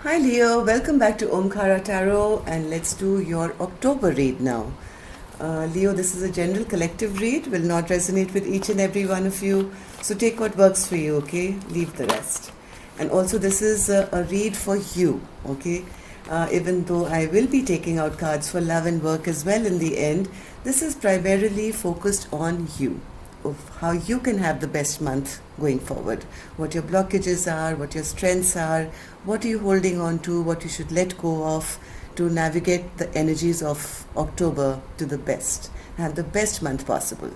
Hi Leo, welcome back to Omkara Tarot, and let's do your October read now. Leo, this is a general collective read, will not resonate with each and every one of you. So take what works for you, okay? Leave the rest. And also, this is a read for you, okay? Even though I will be taking out cards for love and work as well in the end, this is primarily focused on you, of how you can have the best month going forward, what your blockages are, what your strengths are, what are you holding on to, what you should let go of to navigate the energies of October to the best, have the best month possible.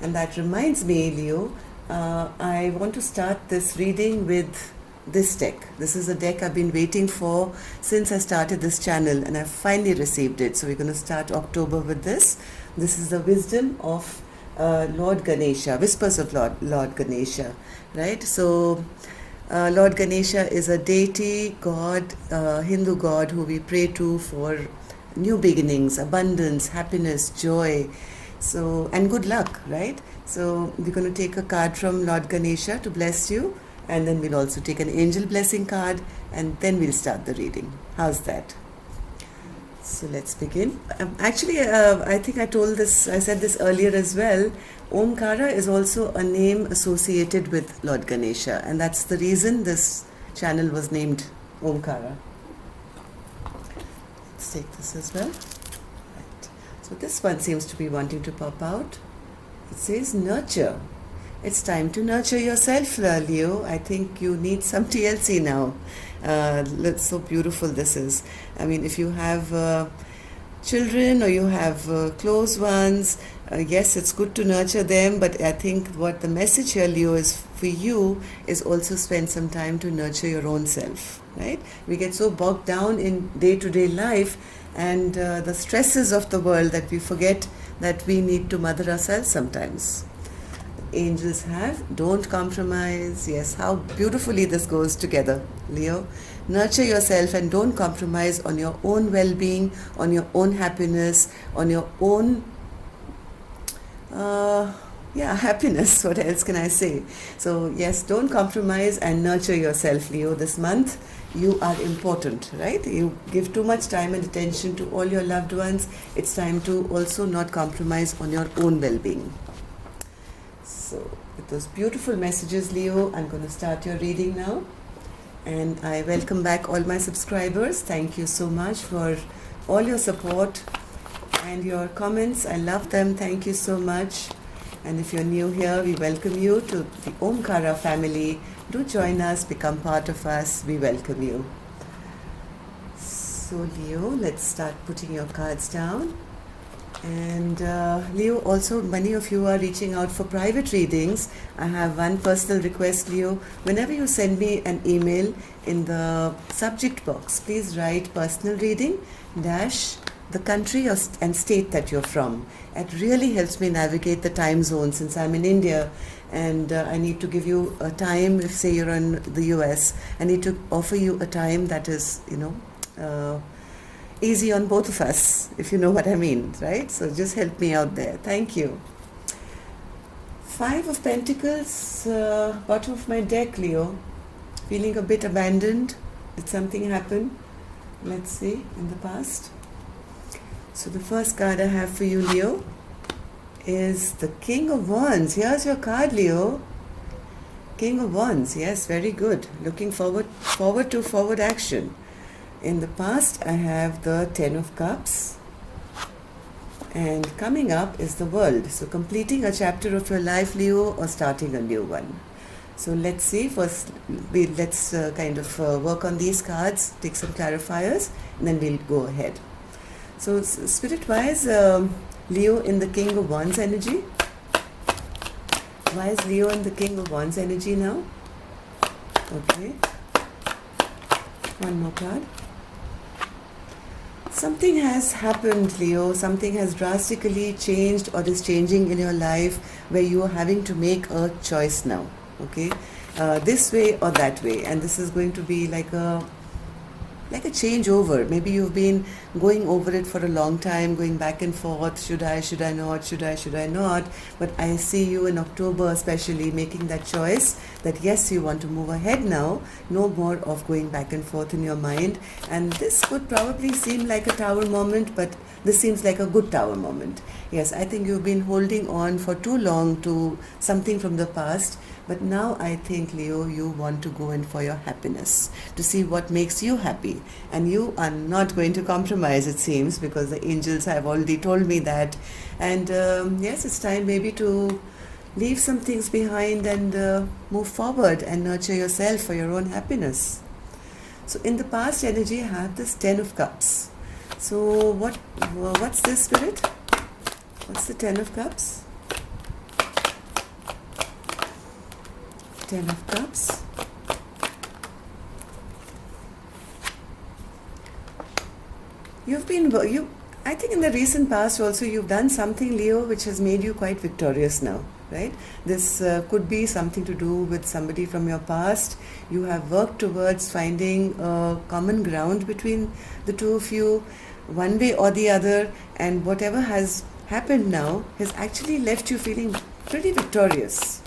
And that reminds me, Leo, I want to start this reading with this deck. This is a deck I've been waiting for since I started this channel, and I finally received it. So we're going to start October with this. This is the Wisdom of Lord Ganesha, Whispers of Lord Ganesha, right? So Lord Ganesha is a deity, god, Hindu god who we pray to for new beginnings, abundance, happiness, joy, so and good luck, right? So we're going to take a card from Lord Ganesha to bless you, and then we'll also take an angel blessing card, and then we'll start the reading. How's that? So let's begin. I think I said this earlier as well. Omkara is also a name associated with Lord Ganesha, and that's the reason this channel was named Omkara. Let's take this as well. Right. So this one seems to be wanting to pop out. It says nurture. It's time to nurture yourself, Leo. I think you need some TLC now. So beautiful this is. I mean, if you have children or you have close ones, yes, it's good to nurture them, but I think what the message here, Leo, is for you is also spend some time to nurture your own self, right? We get so bogged down in day-to-day life and the stresses of the world that we forget that we need to mother ourselves sometimes. Angels have, don't compromise. Yes, how beautifully this goes together, Leo. Nurture yourself and don't compromise on your own well-being, on your own happiness, on your own happiness. What else can I say? So yes, don't compromise and nurture yourself, Leo. This month you are important, right? You give too much time and attention to all your loved ones. It's time to also not compromise on your own well-being. So with those beautiful messages, Leo, I'm going to start your reading now. And I welcome back all my subscribers. Thank you so much for all your support and your comments. I love them. Thank you so much. And if you're new here, we welcome you to the Omkara family. Do join us, become part of us. We welcome you. So Leo, let's start putting your cards down. And Leo, also many of you are reaching out for private readings. I have one personal request, Leo. Whenever you send me an email, in the subject box, please write personal reading dash the country and state that you're from. It really helps me navigate the time zone since I'm in India and I need to give you a time. If say you're in the US, I need to offer you a time that is, easy on both of us, if you know what I mean, right? So just help me out there. Thank you. Five of Pentacles, bottom of my deck, Leo. Feeling a bit abandoned. Did something happen? Let's see, in the past. So the first card I have for you, Leo, is the King of Wands. Here's your card, Leo. King of Wands. Yes, very good. Looking forward to forward action. In the past, I have the Ten of Cups, and coming up is the World. So completing a chapter of your life, Leo, or starting a new one. So let's see. First, let's work on these cards, take some clarifiers, and then we'll go ahead. So spirit-wise, Leo in the King of Wands energy. Why is Leo in the King of Wands energy now? Okay. One more card. Something has happened, Leo. Something has drastically changed or is changing in your life where you are having to make a choice now. Okay, this way or that way, and this is going to be like a like a changeover. Maybe you've been going over it for a long time, going back and forth. Should I not? Should I not? But I see you in October especially making that choice that yes, you want to move ahead now. No more of going back and forth in your mind. And this could probably seem like a tower moment, but this seems like a good tower moment. Yes, I think you've been holding on for too long to something from the past. But now I think, Leo, you want to go in for your happiness, to see what makes you happy. And you are not going to compromise, it seems, because the angels have already told me that. And yes, it's time maybe to leave some things behind and move forward and nurture yourself for your own happiness. So in the past energy, I have this 10 of Cups. So what's this, Spirit? What's the 10 of Cups? 10 of Cups. I think in the recent past also you've done something, Leo, which has made you quite victorious now, right? This could be something to do with somebody from your past. You have worked towards finding a common ground between the two of you, one way or the other, and whatever has happened now has actually left you feeling pretty victorious.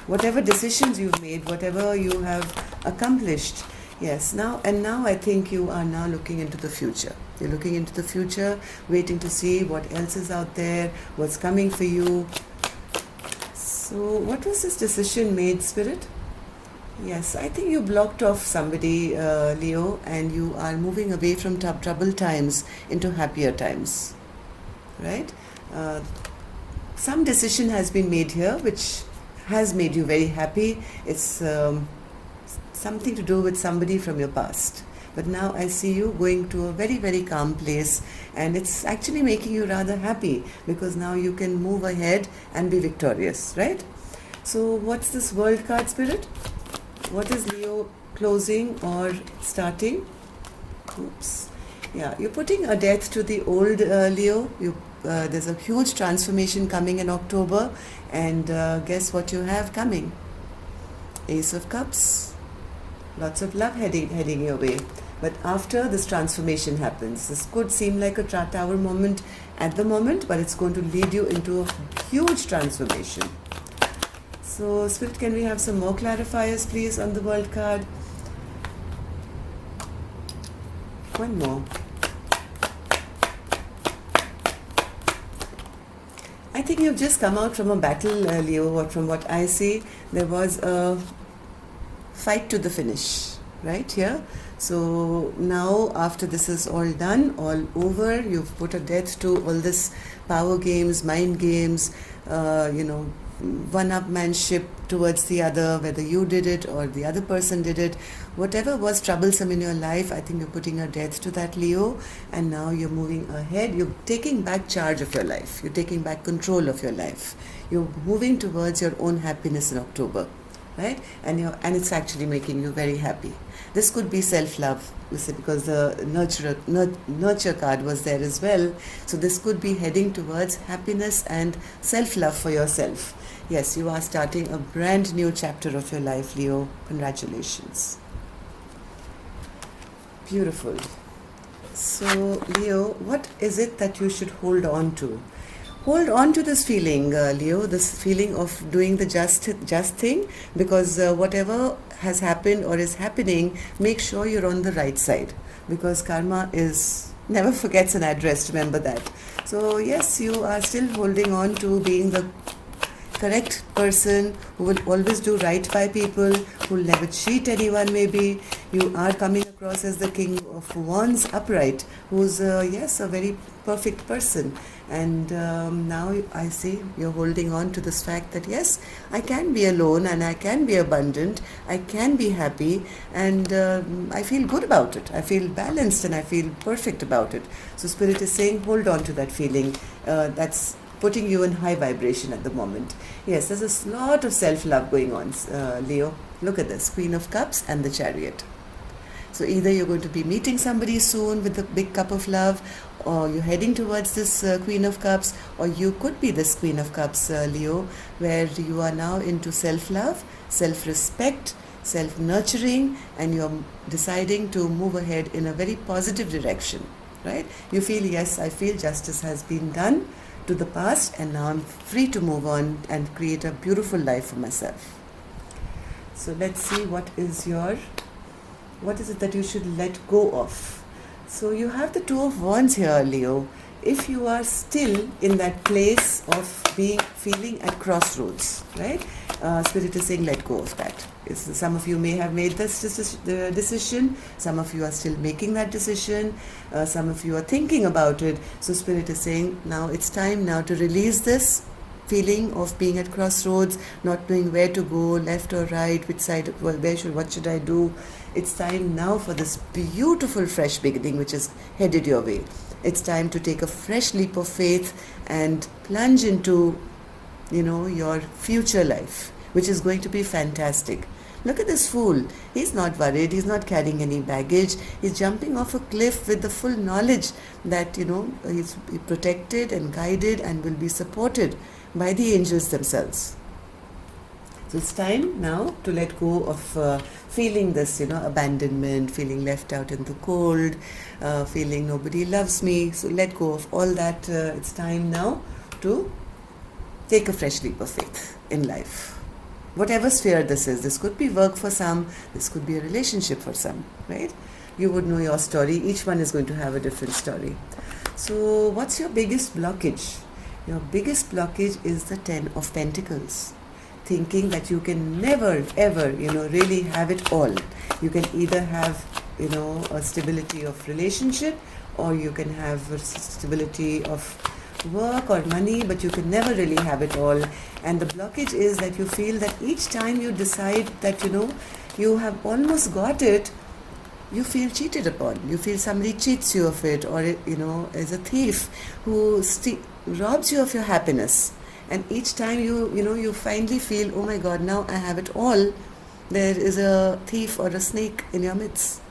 Whatever decisions you've made, whatever you have accomplished, yes, now I think you are now looking into the future. You're looking into the future, waiting to see what else is out there, what's coming for you. So what was this decision made, Spirit? Yes, I think you blocked off somebody, Leo, and you are moving away from troubled times into happier times, right? Some decision has been made here which has made you very happy. It's something to do with somebody from your past. But now I see you going to a very, very calm place, and it's actually making you rather happy because now you can move ahead and be victorious, right? So what's this World card, Spirit? What is Leo closing or starting? Oops. Yeah, you're putting a death to the old, Leo. There's a huge transformation coming in October, and guess what you have coming? Ace of Cups. Lots of love heading your way. But after this transformation happens, this could seem like a tower moment at the moment, but it's going to lead you into a huge transformation. So, Spirit, can we have some more clarifiers, please, on the World card? One more. I think you've just come out from a battle, Leo. From what I see, there was a fight to the finish, right here. So now, after this is all done, all over, you've put a death to all this power games, mind games, one-upmanship towards the other, whether you did it or the other person did it. Whatever was troublesome in your life, I think you're putting a death to that, Leo, and now you're moving ahead. You're taking back charge of your life. You're taking back control of your life. You're moving towards your own happiness in October, right? And it's actually making you very happy. This could be self-love, you see, because the nurture card was there as well. So this could be heading towards happiness and self-love for yourself. Yes, you are starting a brand new chapter of your life, Leo. Congratulations. Beautiful. So, Leo, what is it that you should hold on to? Hold on to this feeling, Leo, this feeling of doing the just thing, because whatever has happened or is happening, make sure you're on the right side, because karma never forgets an address, remember that. So yes, you are still holding on to being the correct person who will always do right by people, who will never cheat anyone. Maybe you are coming across as the King of Wands upright, who's a very perfect person. And now I see you're holding on to this fact that yes, I can be alone and I can be abundant, I can be happy, and I feel good about it. I feel balanced and I feel perfect about it. So Spirit is saying hold on to that feeling. That's putting you in high vibration at the moment. Yes, there's a lot of self-love going on, Leo. Look at this, Queen of Cups and the Chariot. So either you're going to be meeting somebody soon with a big cup of love, or you're heading towards this Queen of Cups, or you could be this Queen of Cups, Leo, where you are now into self-love, self-respect, self-nurturing, and you're deciding to move ahead in a very positive direction, right? You feel, yes, I feel justice has been done to the past, and now I'm free to move on and create a beautiful life for myself. So let's see what is it that you should let go of. So you have the Two of Wands here, Leo. If you are still in that place of feeling at crossroads, right? Spirit is saying let go of that. Some of you may have made this decision. Some of you are still making that decision. Some of you are thinking about it. So Spirit is saying now it's time now to release this feeling of being at crossroads, not knowing where to go, left or right, which side, what should I do? It's time now for this beautiful fresh beginning which is headed your way. It's time to take a fresh leap of faith and plunge into, your future life, which is going to be fantastic. Look at this fool. He's not worried. He's not carrying any baggage. He's jumping off a cliff with the full knowledge that, he's protected and guided and will be supported by the angels themselves. So it's time now to let go of feeling this, abandonment, feeling left out in the cold, feeling nobody loves me. So let go of all that. It's time now to take a fresh leap of faith in life. Whatever sphere this is, this could be work for some, this could be a relationship for some, right? You would know your story. Each one is going to have a different story. So what's your biggest blockage? Your biggest blockage is the 10 of Pentacles. Thinking that you can never ever really have it all. You can either have a stability of relationship, or you can have a stability of work or money, but you can never really have it all. And the blockage is that you feel that each time you decide that you have almost got it, you feel cheated upon. You feel somebody cheats you of it, or is a thief who robs you of your happiness. And each time you finally feel, oh my God, now I have it all, there is a thief or a snake in your midst.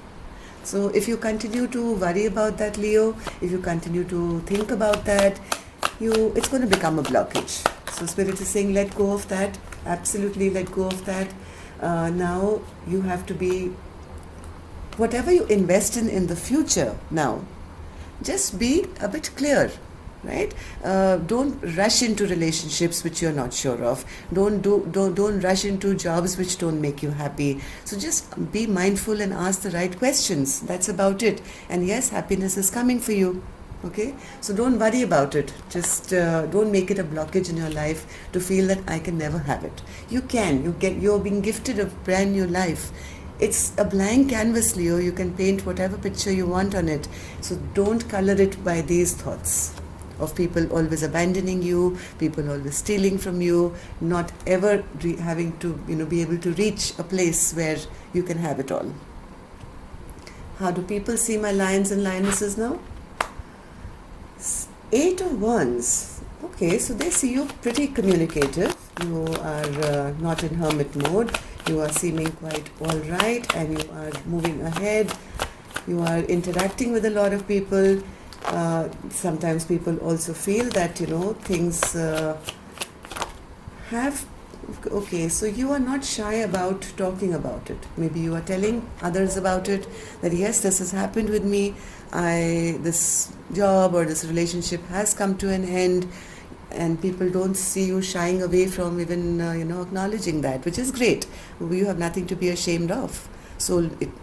So if you continue to worry about that, Leo, if you continue to think about that, it's going to become a blockage. So Spirit is saying let go of that. Absolutely let go of that. Now you have to be, whatever you invest in the future now, just be a bit clear. Right? Don't rush into relationships which you're not sure of. Don't rush into jobs which don't make you happy. So just be mindful and ask the right questions. That's about it. And yes, happiness is coming for you. Okay? So don't worry about it. Just don't make it a blockage in your life to feel that I can never have it. You can. You're being gifted a brand new life. It's a blank canvas, Leo. You can paint whatever picture you want on it. So don't color it by these thoughts of people always abandoning you, people always stealing from you, not ever having to be able to reach a place where you can have it all. How do people see my lions and lionesses now? 8 of Wands. Okay, so they see you pretty communicative. You are not in hermit mode. You are seeming quite all right, and you are moving ahead. You are interacting with a lot of people. Sometimes people also feel that things so you are not shy about talking about it. Maybe you are telling others about it, that yes, this has happened with me, this job or this relationship has come to an end, and people don't see you shying away from even acknowledging that, which is great. You have nothing to be ashamed of.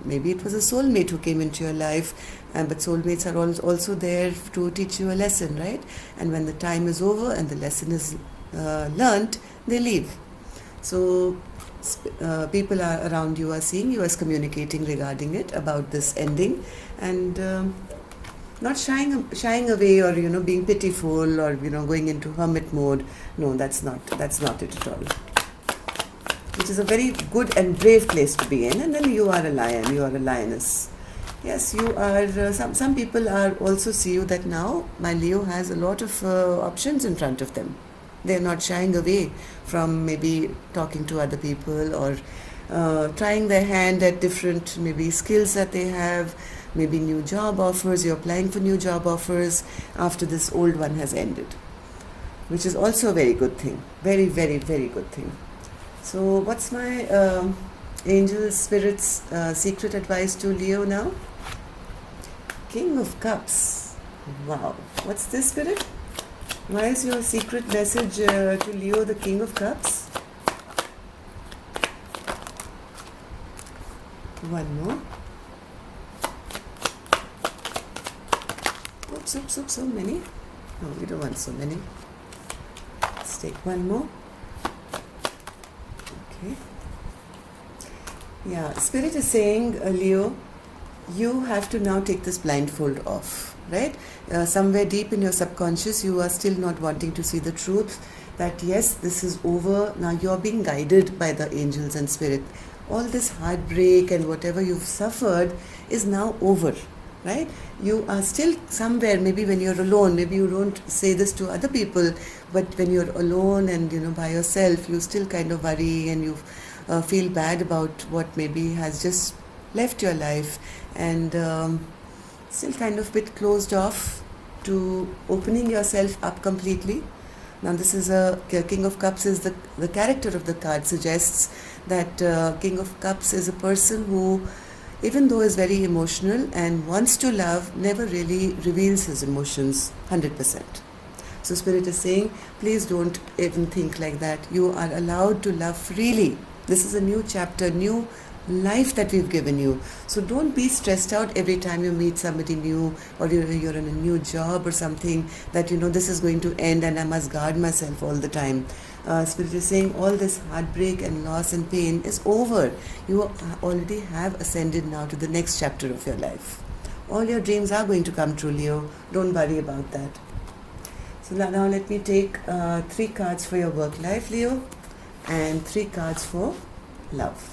Maybe it was a soulmate who came into your life, but soulmates are also there to teach you a lesson, right? And when the time is over and the lesson is learnt, they leave. So people around you are seeing you as communicating regarding it, about this ending, and not shying away or being pitiful or going into hermit mode. No, that's not it at all. Which is a very good and brave place to be in. And then you are a lion, you are a lioness. Yes, you are. Some people are also see you that now my Leo has a lot of options in front of them. They're not shying away from maybe talking to other people or trying their hand at different maybe skills that they have, maybe new job offers. You're applying for new job offers after this old one has ended, which is also a very good thing. Very, very, very good thing. So what's my Angels, spirits, secret advice to Leo now. King of Cups. Wow. What's this, Spirit? Why is your secret message to Leo the King of Cups? One more. Oops, oops, oops, so many. No, we don't want so many. Let's take one more. Okay. Yeah, Spirit is saying, Leo, you have to now take this blindfold off, right? Somewhere deep in your subconscious, you are still not wanting to see the truth that yes, this is over. Now you're being guided by the angels and spirit. All this heartbreak and whatever you've suffered is now over, right? You are still somewhere, maybe when you're alone, maybe you don't say this to other people, but when you're alone and by yourself, you still kind of worry and you feel bad about what maybe has just left your life, and still kind of bit closed off to opening yourself up completely. Now this is King of Cups is the character of the card suggests that King of Cups is a person who, even though is very emotional and wants to love, never really reveals his emotions 100%. So Spirit is saying, please don't even think like that. You are allowed to love freely. This is a new chapter, new life that we've given you. So don't be stressed out every time you meet somebody new, or you're in a new job or something, that this is going to end and I must guard myself all the time. Spirit is saying all this heartbreak and loss and pain is over. You already have ascended now to the next chapter of your life. All your dreams are going to come true, Leo. Don't worry about that. So now let me take 3 cards for your work life, Leo, and 3 cards for love.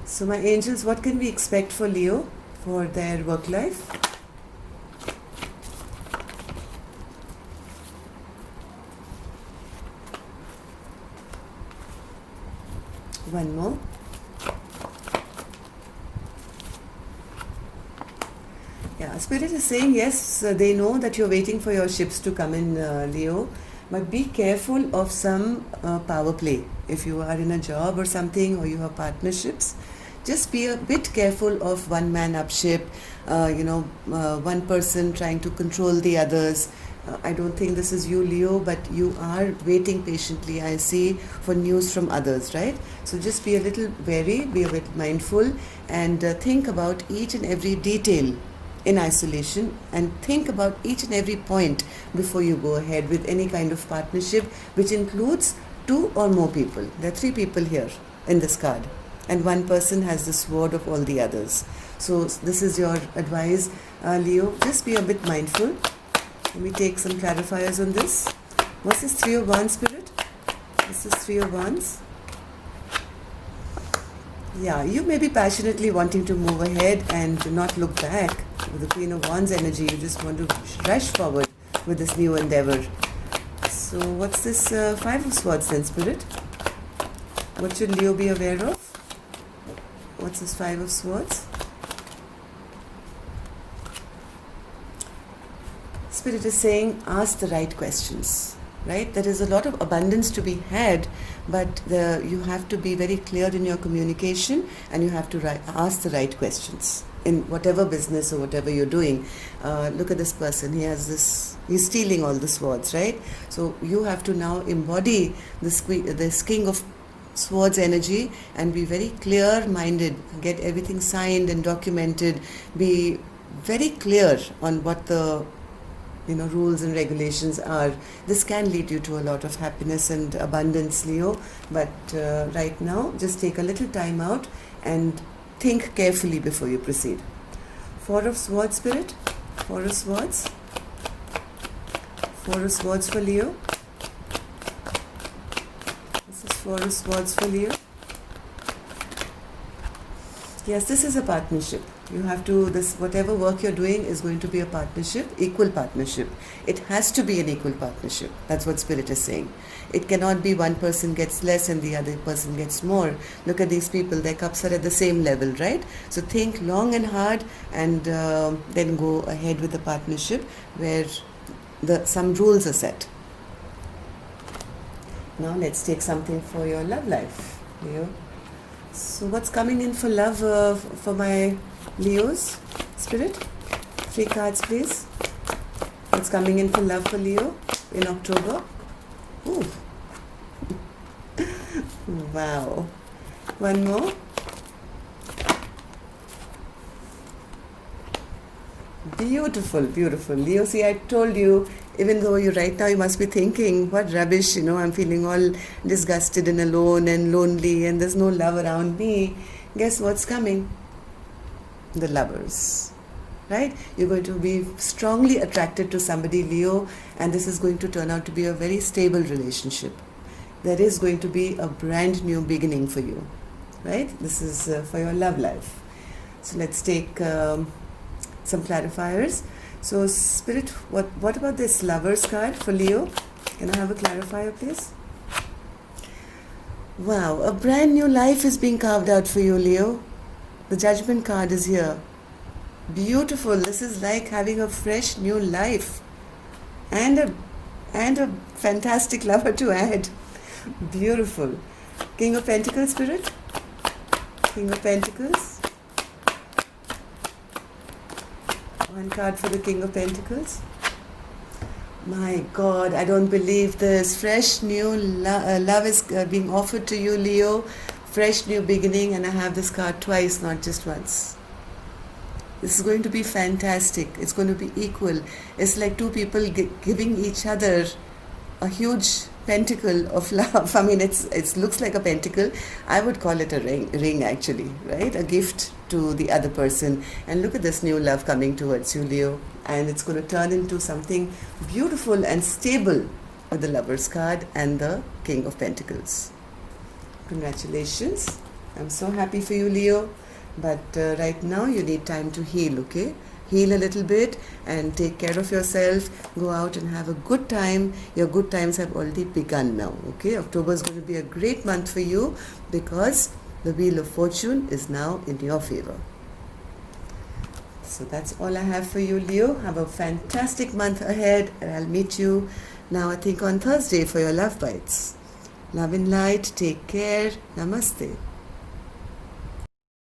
So my angels, what can we expect for Leo for their work life? One more. Yeah, Spirit is saying yes, they know that you're waiting for your ships to come in, Leo, but be careful of some power play. If you are in a job or something, or you have partnerships, just be a bit careful of one-man-up ship, one person trying to control the others. I don't think this is you, Leo, but you are waiting patiently, I see, for news from others, right? So just be a little wary, be a bit mindful, and think about each and every detail in isolation, and think about each and every point before you go ahead with any kind of partnership, which includes 2 or more people. There are 3 people here in this card, and one person has the sword of all the others. So this is your advice, Leo. Just be a bit mindful. Let me take some clarifiers on this. What's this 3 of Wands, Spirit? This is 3 of Wands. Yeah, you may be passionately wanting to move ahead and not look back. With the Queen of Wands energy, you just want to rush forward with this new endeavor. So what's this 5 of Swords then, Spirit? What should Leo be aware of? What's this 5 of Swords? Spirit is saying, ask the right questions, right? There is a lot of abundance to be had, but you have to be very clear in your communication, and you have to ask the right questions in whatever business or whatever you're doing. Look at this person. He's stealing all the swords, right? So you have to now embody this King of Swords energy and be very clear-minded, get everything signed and documented, be very clear on what the rules and regulations are. This can lead you to a lot of happiness and abundance, Leo, but right now just take a little time out and think carefully before you proceed. 4 of Swords, Spirit. 4 of Swords. 4 of Swords for Leo. This is 4 of Swords for Leo. Yes, this is a partnership. You have to, whatever work you're doing is going to be a partnership, equal partnership. It has to be an equal partnership. That's what Spirit is saying. It cannot be one person gets less and the other person gets more. Look at these people, their cups are at the same level, right? So think long and hard, and then go ahead with the partnership where some rules are set. Now let's take something for your love life, Leo. So what's coming in for love for my Leos? Spirit? 3 cards, please. What's coming in for love for Leo in October? Ooh. Wow. One more. Beautiful, beautiful. Leo, see, I told you, even though you right now you must be thinking, what rubbish, I'm feeling all disgusted and alone and lonely and there's no love around me. Guess what's coming? The Lovers. Right? You're going to be strongly attracted to somebody, Leo, and this is going to turn out to be a very stable relationship. There is going to be a brand new beginning for you. Right? This is for your love life. So let's take some clarifiers. So Spirit, what about this Lovers card for Leo? Can I have a clarifier, please? Wow, a brand new life is being carved out for you, Leo. The Judgment card is here. Beautiful. This is like having a fresh new life and a fantastic lover to add. Beautiful. King of Pentacles, Spirit. King of Pentacles. One card for the King of Pentacles. My God, I don't believe this. Fresh new love is being offered to you, Leo. Fresh new beginning, and I have this card twice, not just once. This is going to be fantastic. It's going to be equal. It's like two people giving each other a huge pentacle of love. I mean, it looks like a pentacle. I would call it a ring actually, right? A gift to the other person. And look at this new love coming towards you, Leo. And it's going to turn into something beautiful and stable with the Lovers card and the King of Pentacles. Congratulations. I'm so happy for you, Leo. But right now you need time to heal, okay? Heal a little bit and take care of yourself. Go out and have a good time. Your good times have already begun now, okay? October is going to be a great month for you because the Wheel of Fortune is now in your favor. So that's all I have for you, Leo. Have a fantastic month ahead, and I'll meet you now, I think, on Thursday for your Love Bites. Love and light. Take care. Namaste.